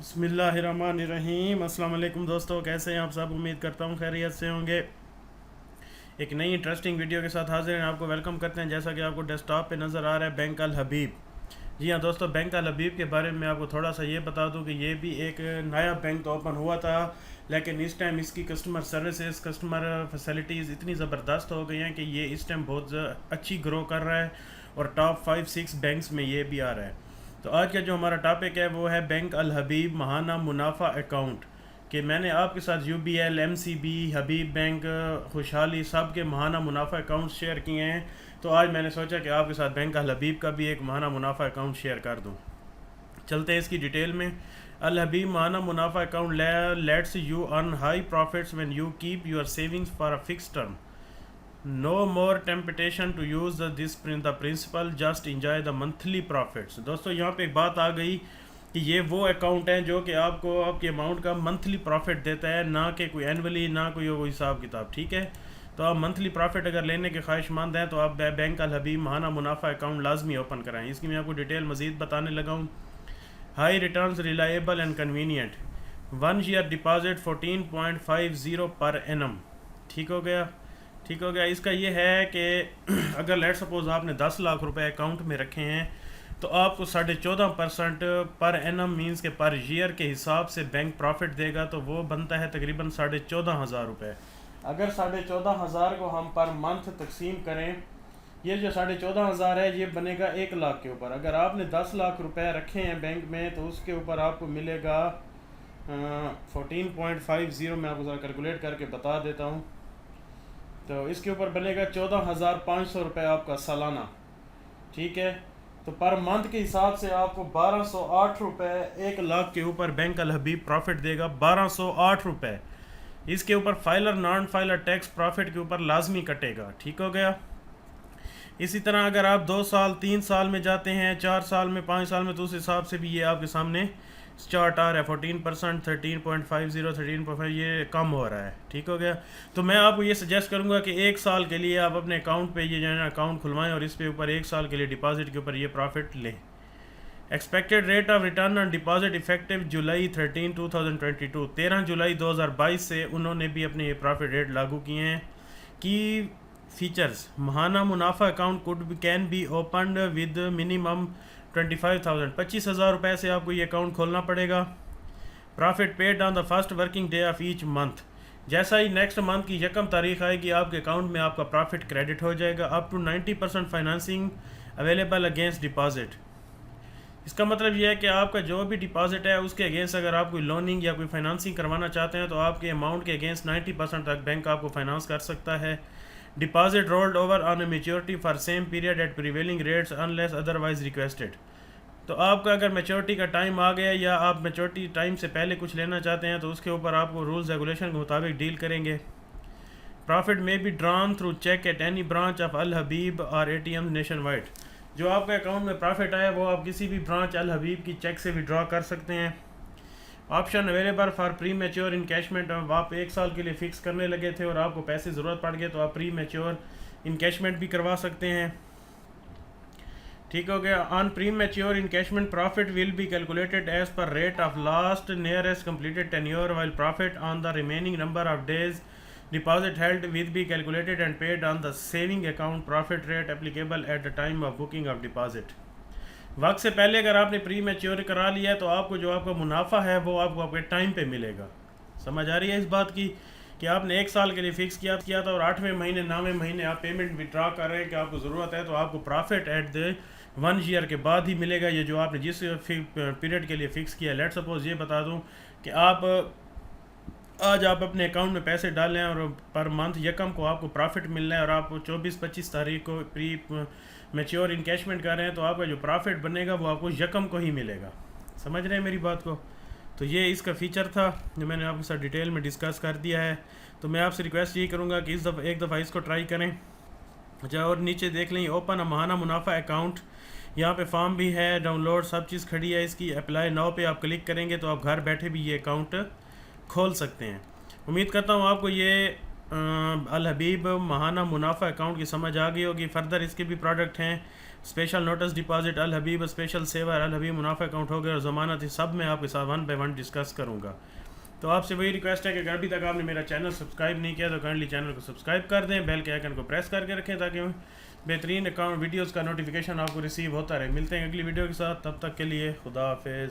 बिस्मिल्लाहिर्रहमानिर्रहीम। अस्सलाम वालेकुम दोस्तों, कैसे हैं आप सब? उम्मीद करता हूँ खैरियत से होंगे। एक नई इंटरेस्टिंग वीडियो के साथ हाजिर हैं। आपको वेलकम करते हैं। जैसा कि आपको डेस्कटॉप पे नज़र आ रहा है, बैंक अल हबीब। जी हाँ दोस्तों, बैंक अल हबीब के बारे में आपको थोड़ा सा ये बता दूं कि ये भी एक नया बैंक तो ओपन हुआ था, लेकिन इस टाइम इसकी कस्टमर सर्विसेज, कस्टमर फैसिलिटीज़ इतनी ज़बरदस्त हो गई हैं कि ये इस टाइम बहुत अच्छी ग्रो कर रहा है और टॉप 5-6 बैंक्स में ये भी आ रहा है। तो आज का जो हमारा टॉपिक है वो है बैंक अल हबीब महाना मुनाफा अकाउंट। कि मैंने आपके साथ UBL, MCB, हबीब बैंक, खुशहाली सब के महाना मुनाफा अकाउंट शेयर किए हैं। तो आज मैंने सोचा कि आपके साथ बैंक अल हबीब का भी एक महाना मुनाफा अकाउंट शेयर कर दूं। चलते हैं इसकी डिटेल में। अल हबीब महाना मुनाफा account lets you earn high profits when you keep your savings for a fix term. No more temptation to use the principal, just enjoy the monthly profits. दोस्तों यहाँ पे एक बात आ गई कि ये वो अकाउंट है जो कि आपको आपके अमाउंट का मंथली प्रॉफिट देता है, ना कि कोई एनुअली, ना कोई हिसाब किताब। ठीक है, तो आप मंथली प्रॉफिट अगर लेने के ख्वाहिशमंद हैं तो आप बैंक अल हबीब महाना मुनाफा अकाउंट लाजमी ओपन कराएं। इसकी मैं आपको डिटेल मजीद बताने लगा हूँ। High returns, reliable and convenient. 1 year deposit 14.50 per annum. ठीक हो गया, ठीक हो गया। इसका ये है कि अगर लेट सपोज आपने 10 लाख रुपए अकाउंट में रखे हैं तो आपको 14.5% पर एनम मीन्स के पर ईयर के हिसाब से बैंक प्रॉफिट देगा, तो वो बनता है तकरीबन 14,500 रुपये। अगर 14,500 को हम पर मंथ तकसीम करें, ये जो 14,500 है ये बनेगा 1 लाख के ऊपर। अगर आपने 10 लाख रुपए रखे हैं बैंक में तो उसके ऊपर आपको मिलेगा 14.50। मैं आपको ज़रा कैलकुलेट करके बता देता हूँ। तो इसके ऊपर बनेगा 14,500 रुपये आपका सालाना। ठीक है, तो पर मंथ के हिसाब से आपको 1,208 रुपये 1 लाख के ऊपर बैंक अल हबीब प्रॉफिट देगा। 1,208 रुपये। इसके ऊपर filer non filer tax profit के ऊपर लाजमी कटेगा। ठीक हो गया। इसी तरह अगर आप 2 साल 3 साल में जाते हैं, 4 साल में, 5 साल में, तो उस हिसाब से भी ये आपके सामने चार्ट आ रहा है। 14%, 13.50, 13.5, ये कम हो रहा है। ठीक हो गया। तो मैं आपको ये सजेस्ट करूंगा कि 1 साल के लिए आप अपने अकाउंट पे ये जो है ना अकाउंट खुलवाएं और इस पे ऊपर 1 साल के लिए डिपॉजिट के ऊपर ये प्रॉफिट लें। Expected rate of return on deposit effective July 13, 2022। 13 जुलाई 2022 से उन्होंने भी अपने ये प्रॉफिट रेट लागू किए हैं। की फीचर्स, महाना मुनाफा account can be opened with minimum 25,000। 25,000 रुपये से आपको ये अकाउंट खोलना पड़ेगा। Profit paid on the first working day of each month. जैसा ही नेक्स्ट मंथ की 1 तारीख आएगी आपके अकाउंट में आपका प्रॉफिट क्रेडिट हो जाएगा। Up to 90% financing available against deposit. इसका मतलब यह है कि आपका जो भी डिपॉजिट है उसके अगेंस्ट अगर आप कोई लोनिंग या कोई फाइनेंसिंग करवाना चाहते हैं तो आपके अमाउंट के अगेंस्ट 90% तक बैंक आपको फाइनेंस कर सकता है। Deposit rolled over on a maturity for same period at prevailing rates unless otherwise requested. तो आपका अगर मेच्योरिटी का टाइम आ गया या आप मेच्योरिटी टाइम से पहले कुछ लेना चाहते हैं तो उसके ऊपर आपको रूल्स रेगुलेशन के मुताबिक डील करेंगे। प्रॉफिट में be drawn through cheque at any branch of Al Habib और ATM नेशन वाइड। जो आपके अकाउंट में प्रॉफिट आया वो आप किसी भी ब्रांच अल हबीब की चेक से विड्रॉ कर सकते हैं। Option available for pre mature encashment. आप 1 साल के लिए फ़िक्स करने लगे थे और आपको पैसे ज़रूरत पड़ गए तो आप प्री मैच्योर इनकैशमेंट भी करवा सकते हैं। ठीक हो गया। On premature encashment profit will be calculated as per rate of last nearest completed tenure, while profit on the remaining number of days deposit held will be calculated and paid on the saving account profit rate applicable at the time of booking of deposit. वक्त से पहले अगर आपने pre mature करा लिया है तो आपको जो आपका मुनाफा है वो आपको आपके टाइम पे मिलेगा। समझ आ रही है इस बात की कि आपने 1 साल के लिए फ़िक्स किया था और 8वें महीने 9वें महीने आप पेमेंट विड्रॉ कर रहे हैं कि आपको ज़रूरत है, तो आपको प्रॉफिट एट द 1 ईयर के बाद ही मिलेगा। ये जो आपने जिस पीरियड के लिए फ़िक्स किया। लेट सपोज ये बता दूं कि आज आप अपने अकाउंट में पैसे डालें और पर मंथ 1 को आपको प्रॉफिट मिलना है और आप 24-25 तारीख को प्री मैच्योर इनकैशमेंट कर रहे हैं, तो आपका जो प्रॉफिट बनेगा वो आपको 1 को ही मिलेगा। समझ रहे हैं मेरी बात को? तो ये इसका फ़ीचर था जो मैंने आपके साथ डिटेल में डिस्कस कर दिया है। तो मैं आपसे रिक्वेस्ट यही करूँगा कि एक दफ़ा इसको ट्राई करें। अच्छा, और नीचे देख लें ओपन महाना मुनाफा अकाउंट, यहाँ पे फॉर्म भी है, डाउनलोड सब चीज़ खड़ी है इसकी। अप्लाई नाउ पे आप क्लिक करेंगे तो आप घर बैठे भी ये अकाउंट खोल सकते हैं। उम्मीद करता हूँ आपको ये अल हबीब महाना मुनाफा अकाउंट की समझ आ गई होगी। फर्दर इसके भी प्रोडक्ट हैं स्पेशल नोटिस डिपॉजिट, अल हबीब स्पेशल सेवर, अल हबीब मुनाफा अकाउंट हो गया और ज़मानत, इस सब में आपके साथ 1 बाय 1 डिस्कस करूँगा। तो आपसे वही रिक्वेस्ट है कि अगर अभी तक आपने मेरा चैनल सब्सक्राइब नहीं किया तो काइंडली चैनल को सब्सक्राइब कर दें, बेल के आइकन को प्रेस करके रखें ताकि बेहतरीन अकाउंट वीडियोज़ का नोटिफिकेशन आपको रिसीव होता रहे। मिलते हैं अगली वीडियो के साथ, तब तक के लिए खुदा हाफिज़।